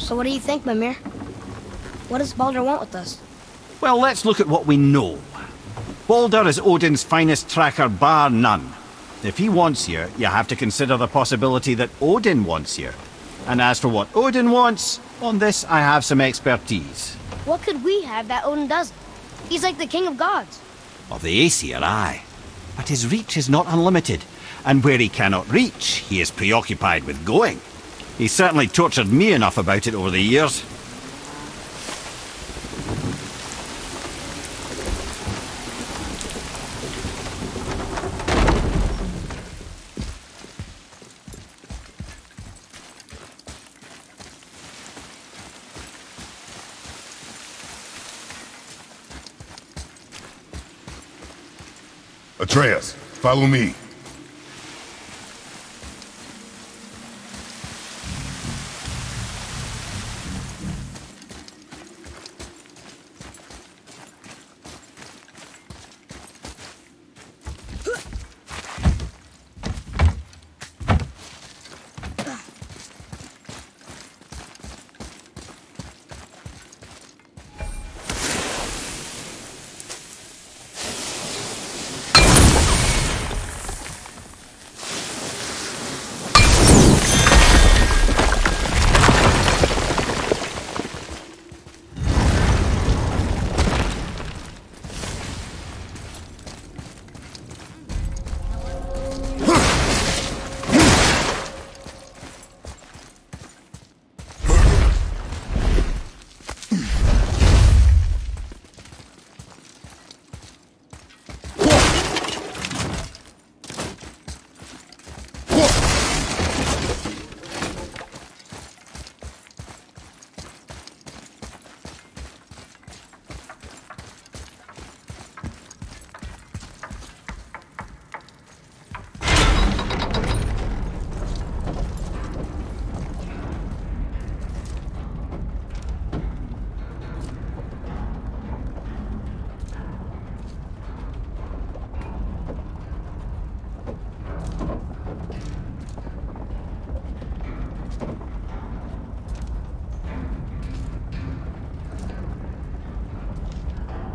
So what do you think, Mimir? What does Baldur want with us? Well, let's look at what we know. Baldur is Odin's finest tracker, bar none. If he wants you, you have to consider the possibility that Odin wants you. And as for what Odin wants, on this I have some expertise. What could we have that Odin doesn't? He's like the king of gods. Of the Aesir, aye. But his reach is not unlimited, and where he cannot reach, he is preoccupied with going. He's certainly tortured me enough about it over the years. Atreus, follow me.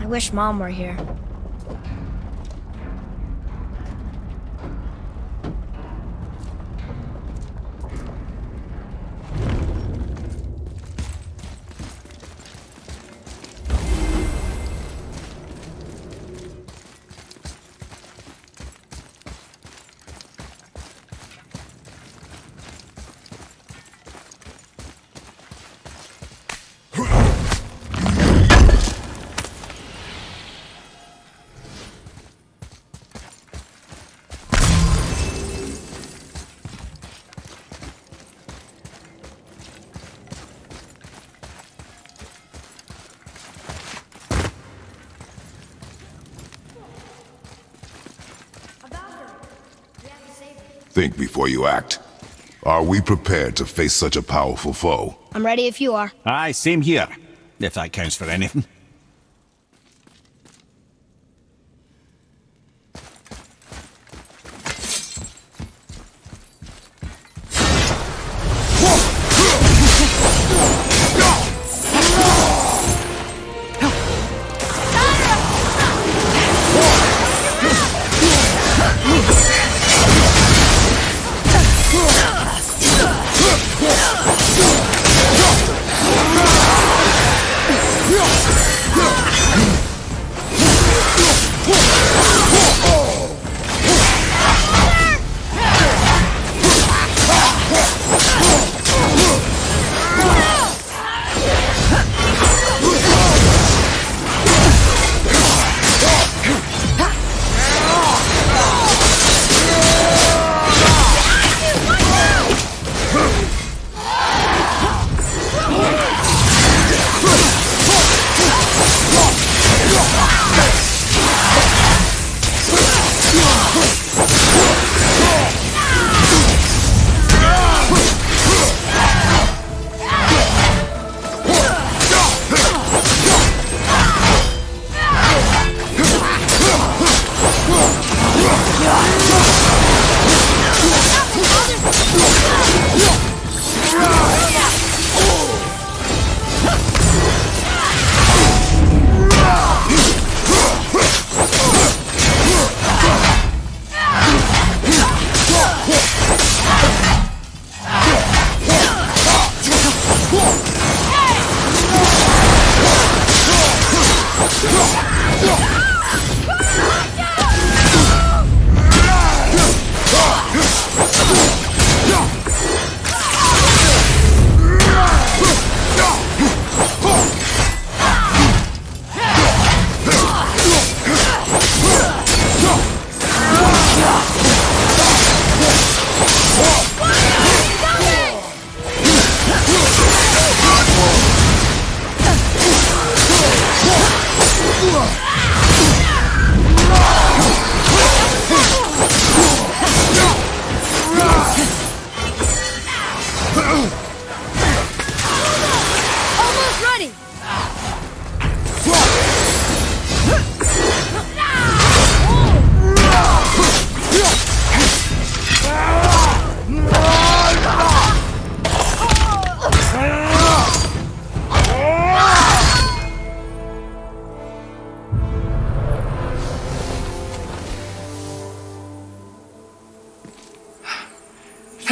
I wish Mom were here. Think before you act. Are we prepared to face such a powerful foe? I'm ready if you are. Aye, same here. If that counts for anything.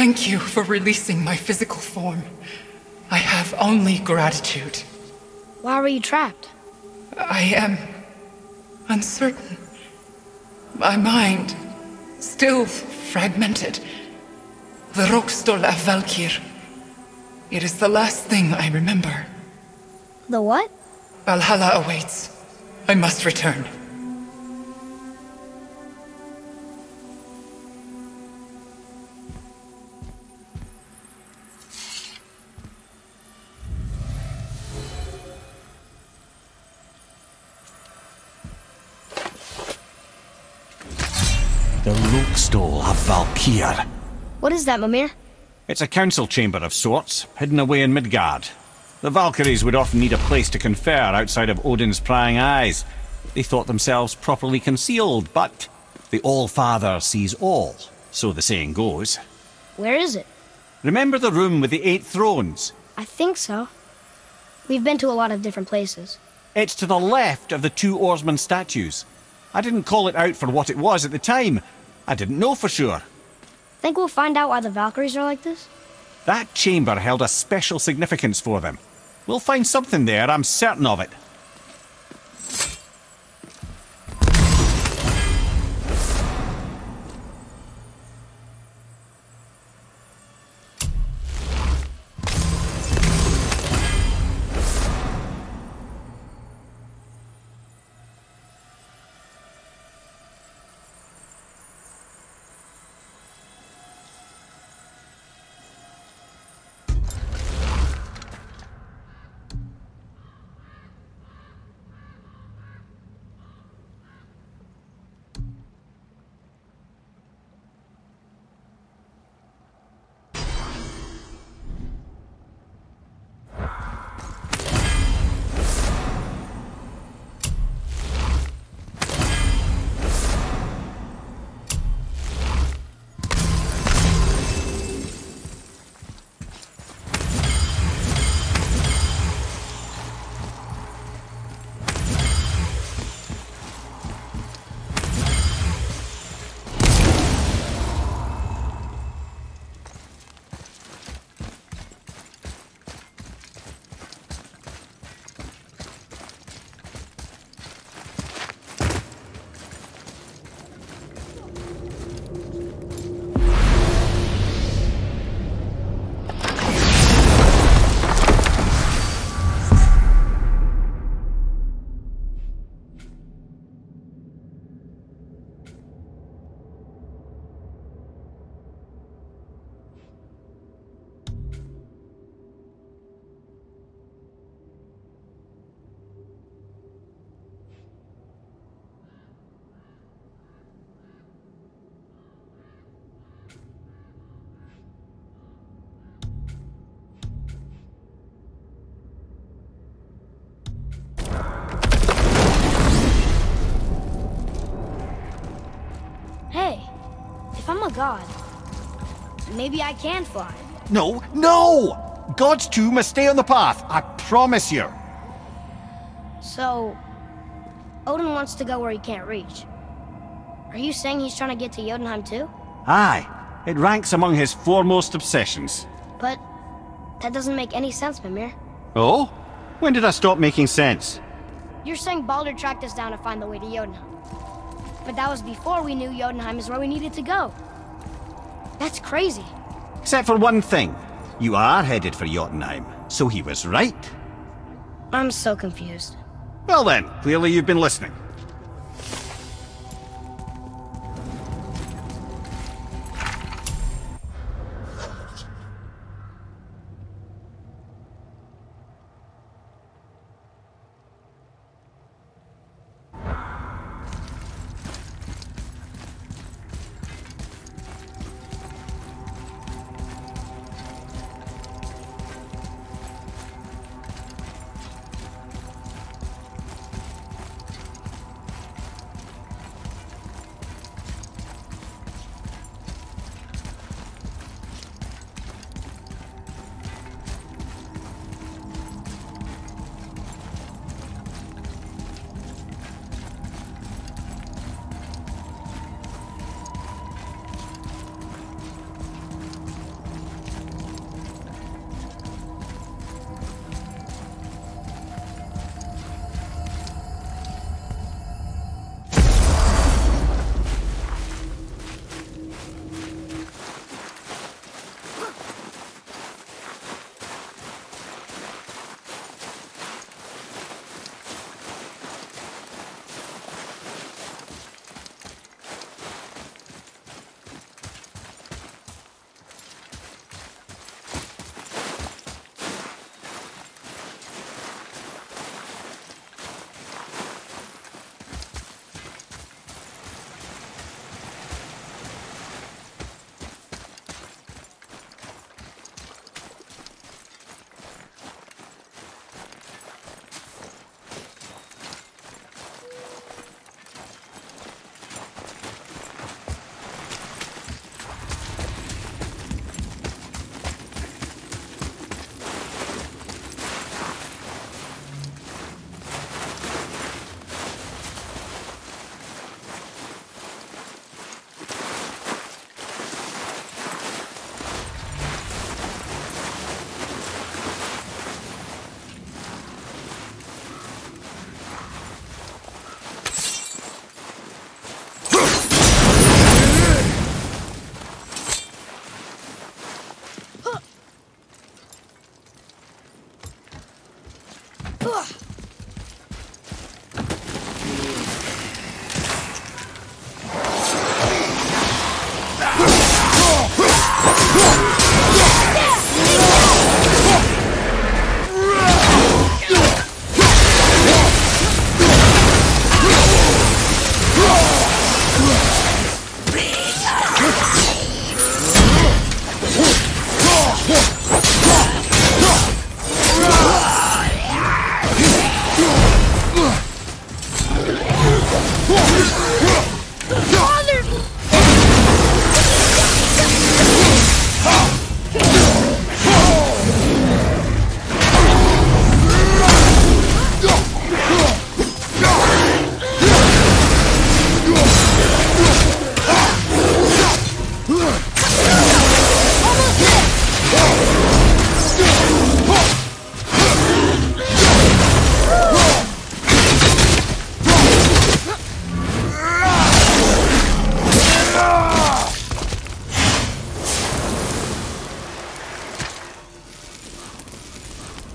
Thank you for releasing my physical form. I have only gratitude. Why were you trapped? I am uncertain. My mind, still fragmented. The Rokstol of Valkyr. It is the last thing I remember. The what? Valhalla awaits. I must return. The Rokstol of Valkyr. What is that, Mimir? It's a council chamber of sorts, hidden away in Midgard. The Valkyries would often need a place to confer outside of Odin's prying eyes. They thought themselves properly concealed, but the All-Father sees all, so the saying goes. Where is it? Remember the room with the 8 thrones? I think so. We've been to a lot of different places. It's to the left of the 2 oarsman statues. I didn't call it out for what it was at the time. I didn't know for sure. Think we'll find out why the Valkyries are like this? That chamber held a special significance for them. We'll find something there, I'm certain of it. I'm a god. Maybe I can fly. No, no! Gods too must stay on the path, I promise you. So, Odin wants to go where he can't reach. Are you saying he's trying to get to Jotunheim too? Aye, it ranks among his foremost obsessions. But that doesn't make any sense, Mimir. Oh? When did I stop making sense? You're saying Baldur tracked us down to find the way to Jotunheim. But that was before we knew Jotunheim is where we needed to go. That's crazy. Except for one thing. You are headed for Jotunheim, so he was right. I'm so confused. Well then, clearly you've been listening.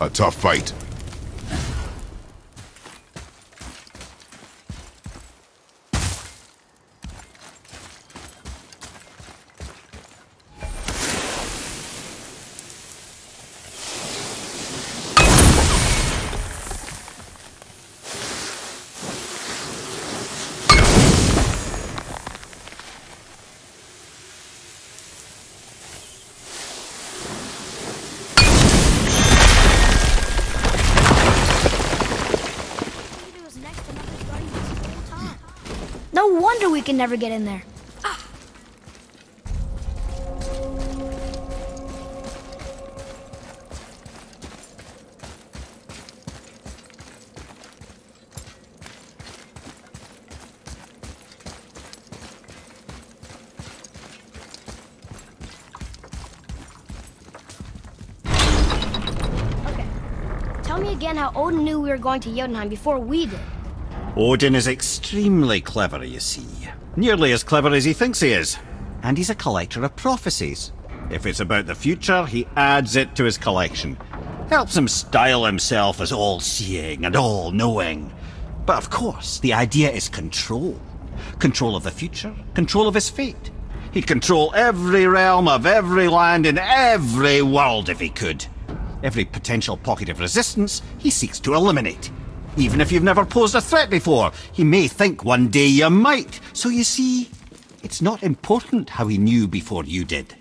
A tough fight. No wonder we can never get in there. Okay. Tell me again how Odin knew we were going to Jotunheim before we did. Odin is extremely clever, you see. Nearly as clever as he thinks he is. And he's a collector of prophecies. If it's about the future, he adds it to his collection. Helps him style himself as all-seeing and all-knowing. But of course, the idea is control. Control of the future, control of his fate. He'd control every realm of every land in every world if he could. Every potential pocket of resistance, he seeks to eliminate. Even if you've never posed a threat before, he may think one day you might. So you see, it's not important how he knew before you did.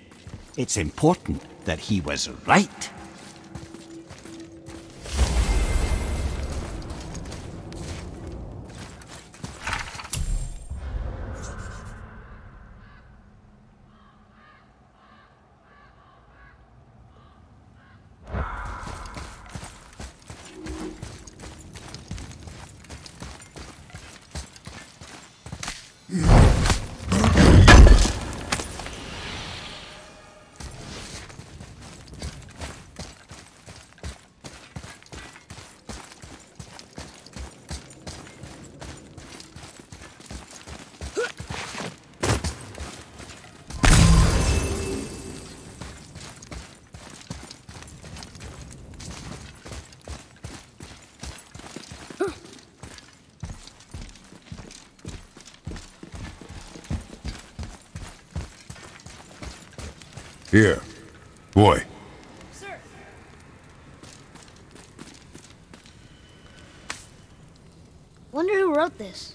It's important that he was right. Here. Boy. Sir. Wonder who wrote this.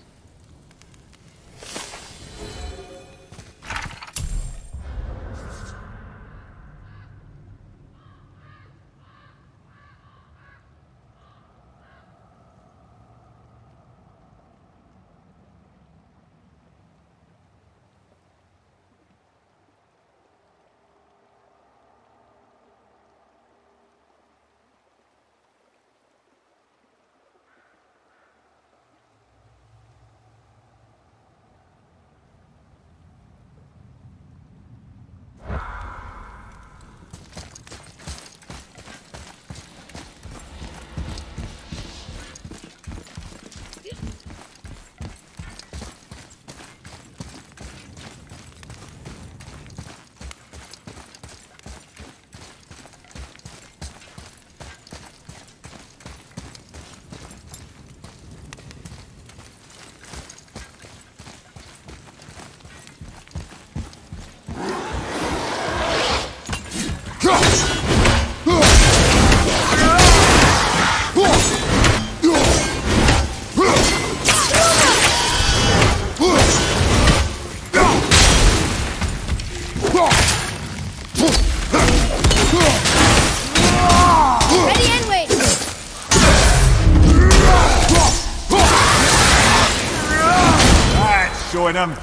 Showing him.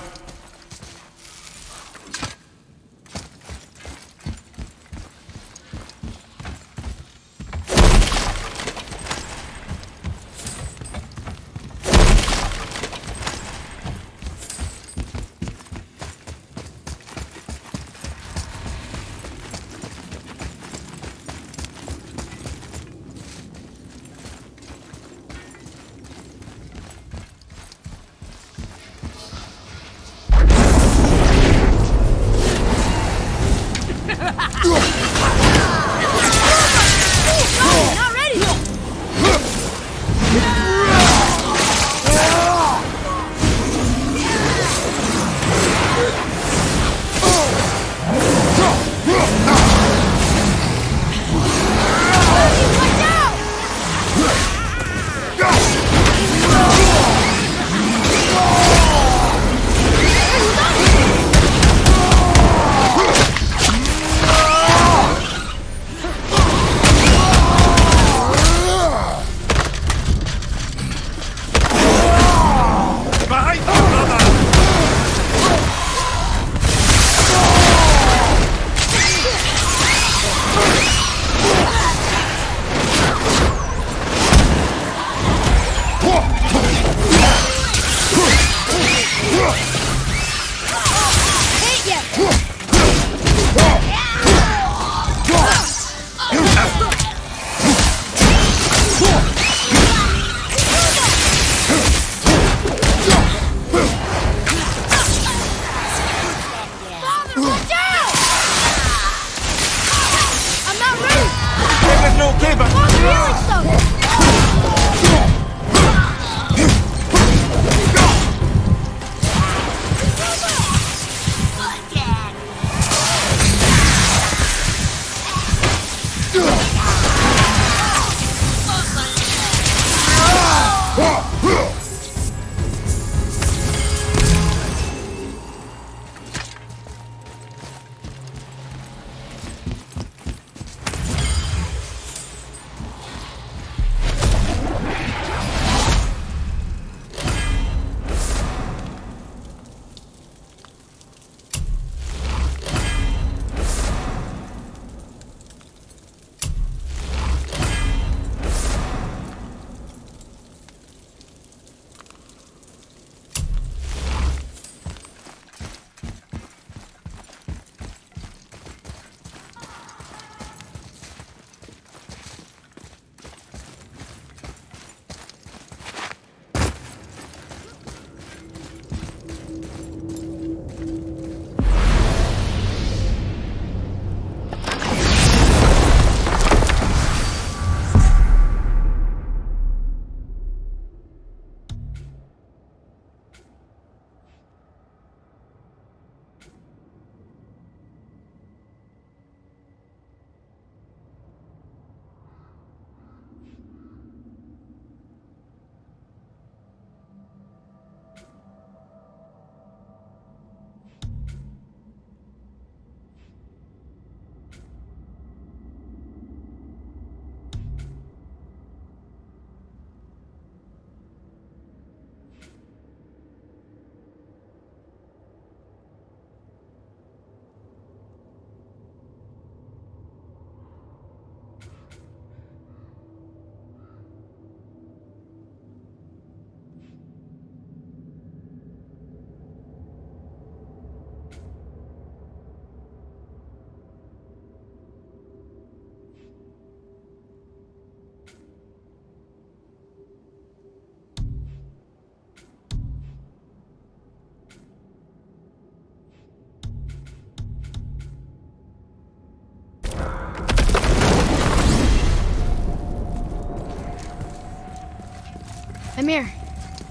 Ymir,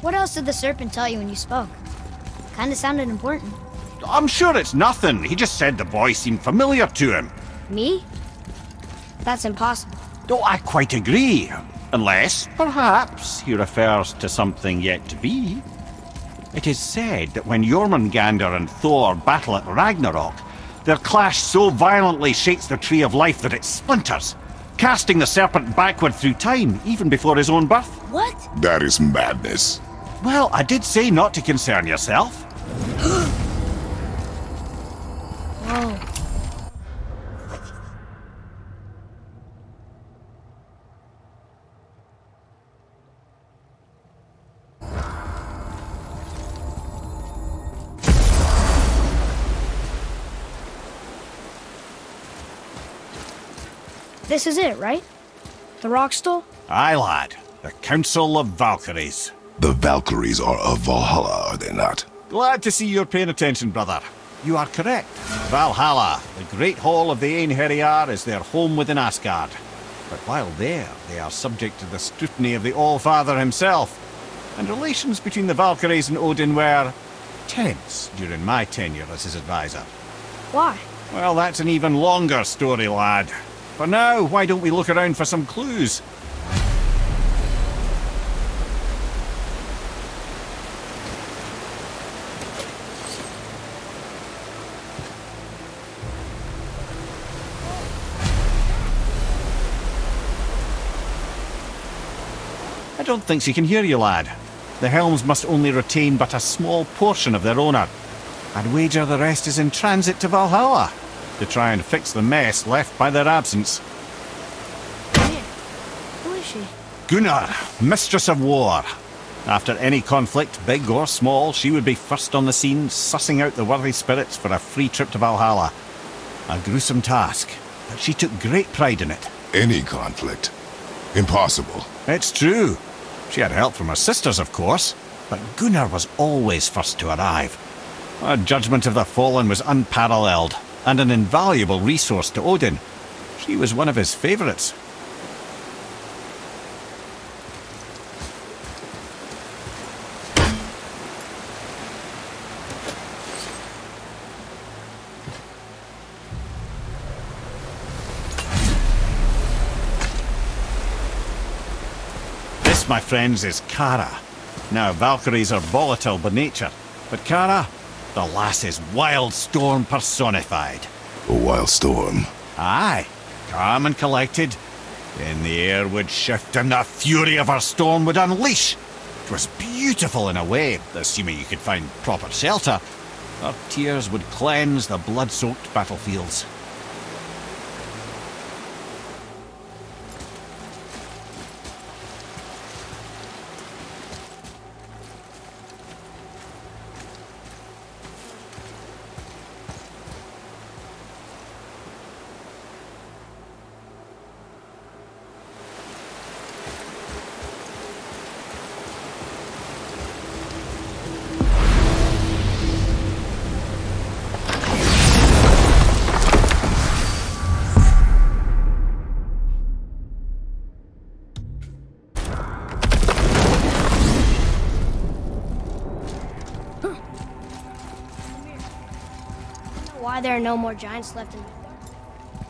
what else did the serpent tell you when you spoke? Kinda sounded important. I'm sure it's nothing. He just said the boy seemed familiar to him. Me? That's impossible. Oh, I quite agree. Unless, perhaps, he refers to something yet to be. It is said that when Jormungandr and Thor battle at Ragnarok, their clash so violently shakes the Tree of Life that it splinters, casting the serpent backward through time, even before his own birth. What? That is madness. Well, I did say not to concern yourself. Whoa. This is it, right? The rock stool? Aye, lad. The Council of Valkyries. The Valkyries are of Valhalla, are they not? Glad to see you're paying attention, brother. You are correct. Valhalla, the great hall of the Einherjar, is their home within Asgard. But while there, they are subject to the scrutiny of the All-Father himself. And relations between the Valkyries and Odin were tense during my tenure as his advisor. Why? Well, that's an even longer story, lad. For now, why don't we look around for some clues? I don't think she can hear you, lad. The helms must only retain but a small portion of their owner. I'd wager the rest is in transit to Valhalla to try and fix the mess left by their absence. Man, who is she? Gunnar, Mistress of War. After any conflict, big or small, she would be first on the scene, sussing out the worthy spirits for a free trip to Valhalla. A gruesome task, but she took great pride in it. Any conflict. Impossible. It's true. She had help from her sisters, of course, but Gunnar was always first to arrive. Her judgment of the fallen was unparalleled, and an invaluable resource to Odin. She was one of his favourites. This, my friends, is Kara. Now, Valkyries are volatile by nature, but Kara, the lass is wild storm personified. A wild storm. Aye, calm and collected. Then the air would shift and the fury of her storm would unleash. It was beautiful in a way, assuming you could find proper shelter. Her tears would cleanse the blood-soaked battlefields. Why there are no more giants left in the...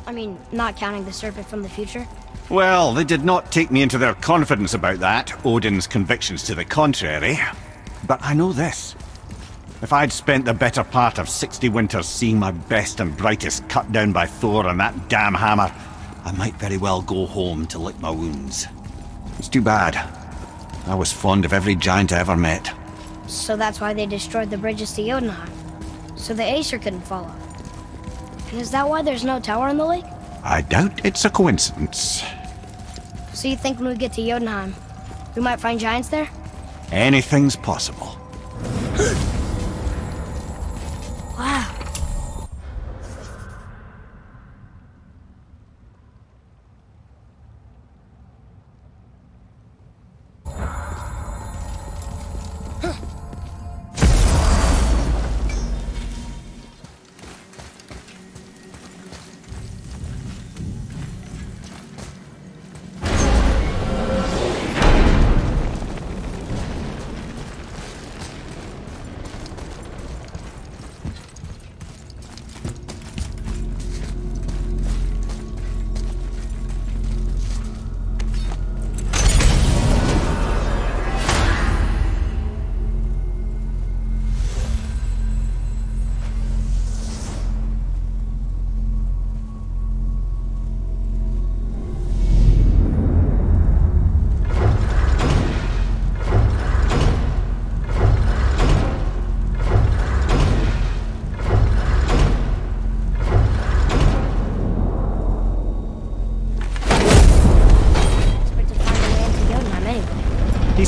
I mean, not counting the serpent from the future. Well, they did not take me into their confidence about that, Odin's convictions to the contrary. But I know this. If I'd spent the better part of 60 winters seeing my best and brightest cut down by Thor and that damn hammer, I might very well go home to lick my wounds. It's too bad. I was fond of every giant I ever met. So that's why they destroyed the bridges to Jotunheim. So the Aesir couldn't follow. And is that why there's no tower in the lake? I doubt it's a coincidence. So you think when we get to Jotunheim, we might find giants there? Anything's possible. Wow.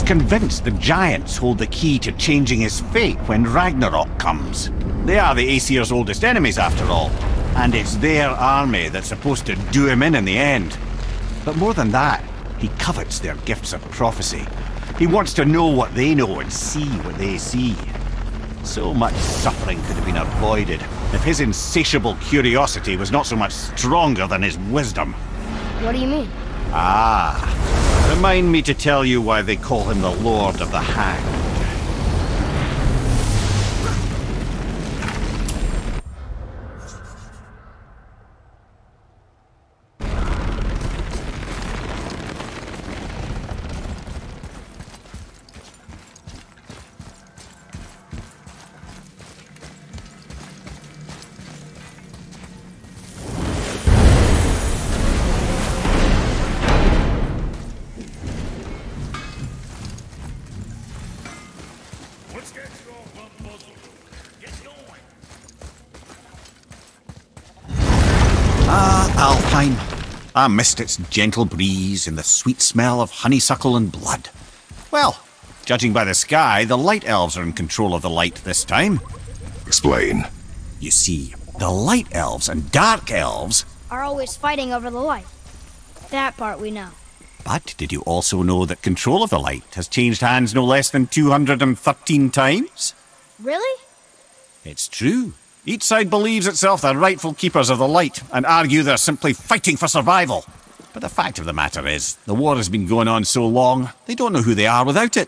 convinced the giants hold the key to changing his fate when Ragnarok comes. They are the Aesir's oldest enemies, after all, and it's their army that's supposed to do him in the end. But more than that, he covets their gifts of prophecy. He wants to know what they know and see what they see. So much suffering could have been avoided if his insatiable curiosity was not so much stronger than his wisdom. What do you mean? Ah, remind me to tell you why they call him the Lord of the Hanged. Alpine. I missed its gentle breeze and the sweet smell of honeysuckle and blood. Well, judging by the sky, the Light Elves are in control of the light this time. Explain. You see, the Light Elves and Dark Elves Are always fighting over the light. That part we know. But did you also know that control of the light has changed hands no less than 213 times? Really? It's true. Each side believes itself the rightful keepers of the light and argue they're simply fighting for survival. But the fact of the matter is, the war has been going on so long, they don't know who they are without it.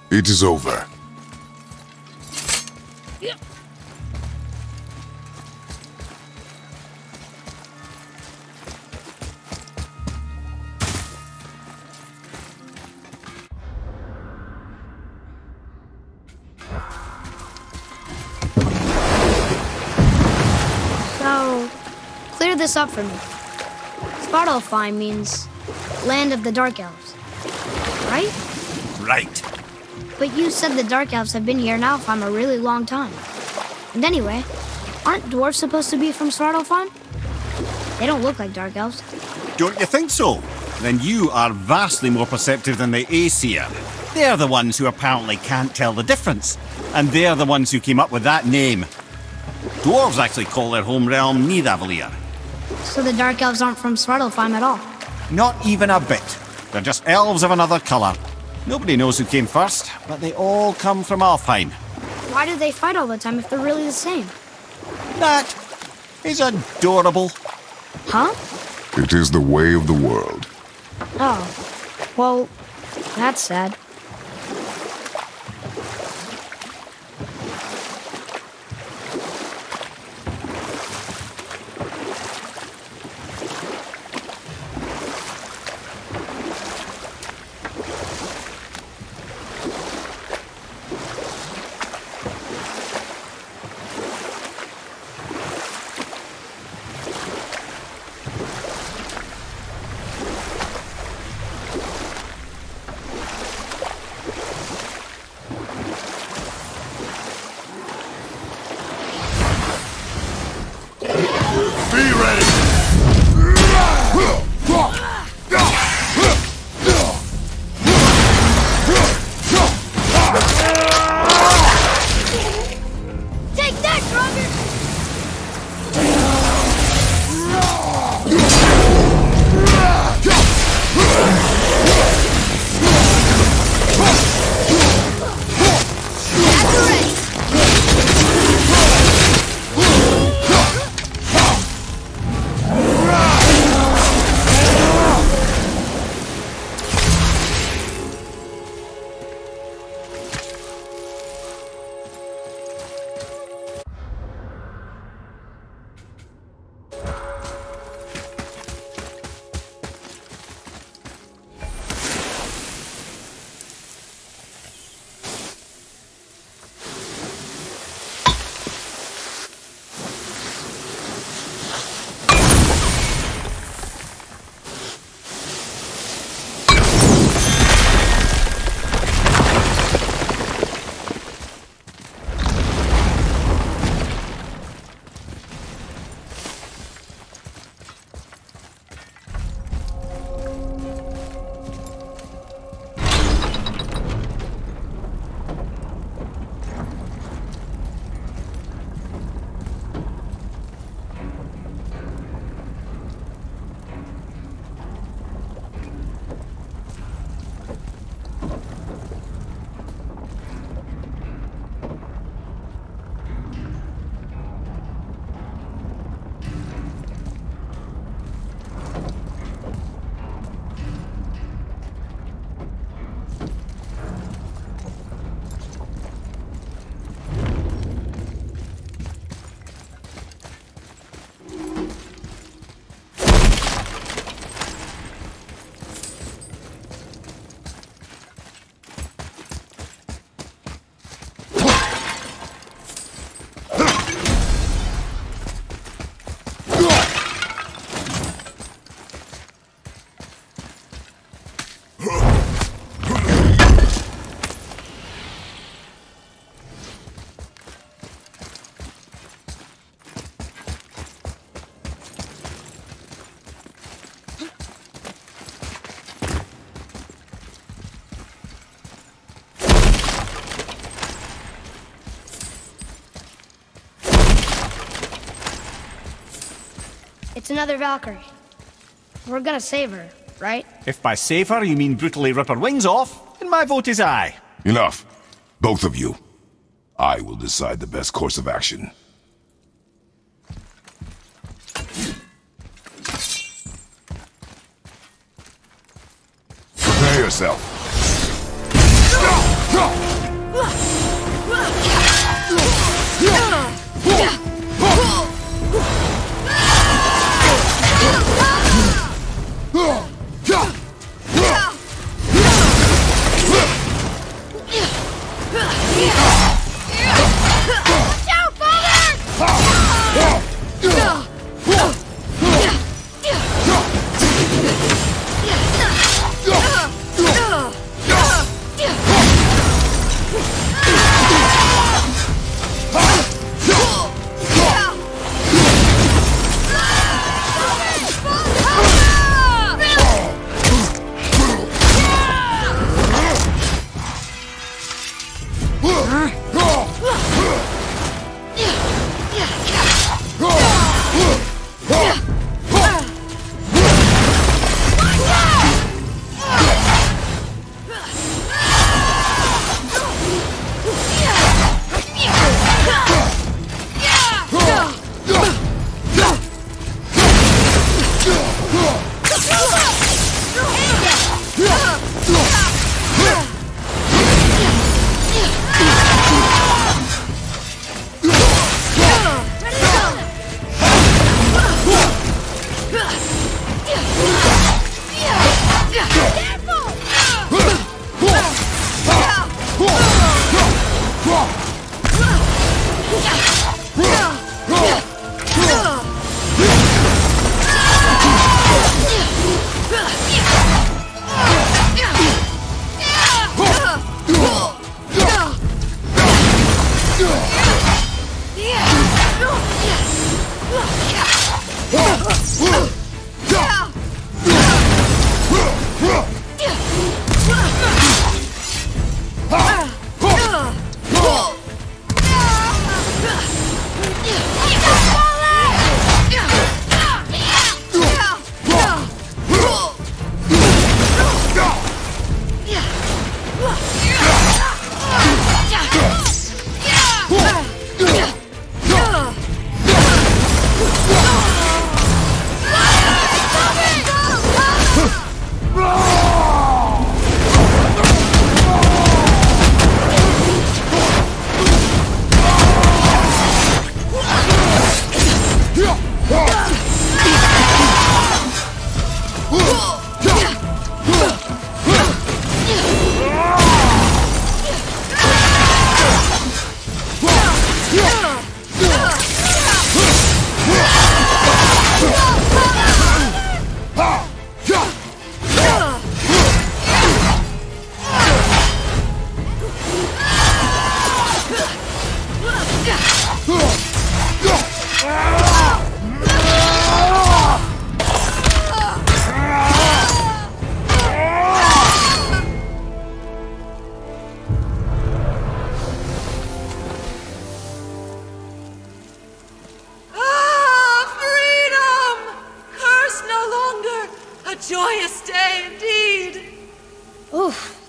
It is over. So, clear this up for me. Svartalfheim means land of the Dark Elves, right? Right. But you said the Dark Elves have been here in Alfheim a really long time. And anyway, aren't dwarves supposed to be from Svartalfheim? They don't look like Dark Elves. Don't you think so? Then you are vastly more perceptive than the Aesir. They're the ones who apparently can't tell the difference. And they're the ones who came up with that name. Dwarves actually call their home realm Nidavellir. So the Dark Elves aren't from Svartalfheim at all? Not even a bit. They're just elves of another colour. Nobody knows who came first, but they all come from Alfheim. Why do they fight all the time if they're really the same? That is adorable. Huh? It is the way of the world. Oh. Well, that's sad. It's another Valkyrie. We're gonna save her, right? If by save her you mean brutally rip her wings off, then my vote is aye. Enough. Both of you. I will decide the best course of action. Prepare yourself.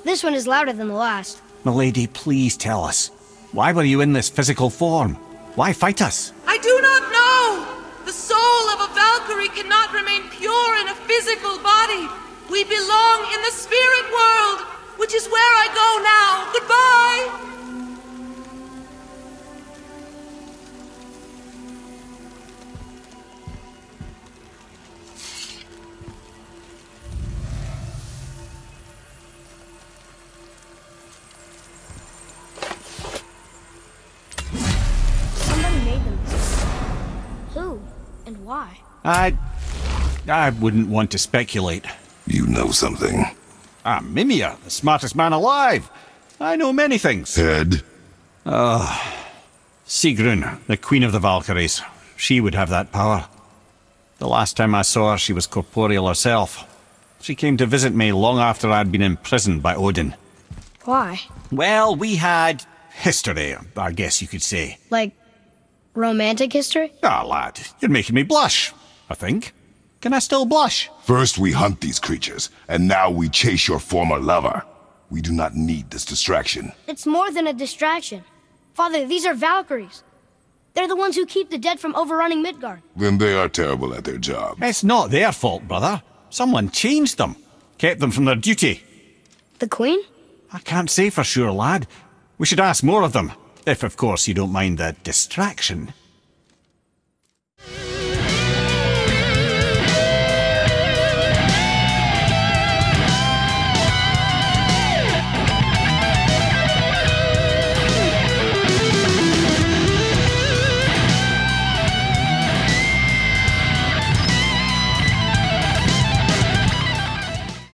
This one is louder than the last. Milady, please tell us. Why were you in this physical form? Why fight us? I do not know! The soul of a Valkyrie cannot remain pure in a physical body. We belong in the spirit world, which is where I go now. Goodbye! Who? And why? I wouldn't want to speculate. You know something. I'm Mimir, the smartest man alive. I know many things. Head? Sigrun, the queen of the Valkyries. She would have that power. The last time I saw her, she was corporeal herself. She came to visit me long after I'd been imprisoned by Odin. Why? Well, we had history, I guess you could say. Like, romantic history? Ah, lad, you're making me blush. I think. Can I still blush? First we hunt these creatures, and now we chase your former lover. We do not need this distraction. It's more than a distraction. Father, these are Valkyries. They're the ones who keep the dead from overrunning Midgard. Then they are terrible at their job. It's not their fault, brother. Someone changed them. Kept them from their duty. The Queen? I can't say for sure, lad. We should ask more of them. If, of course, you don't mind the distraction.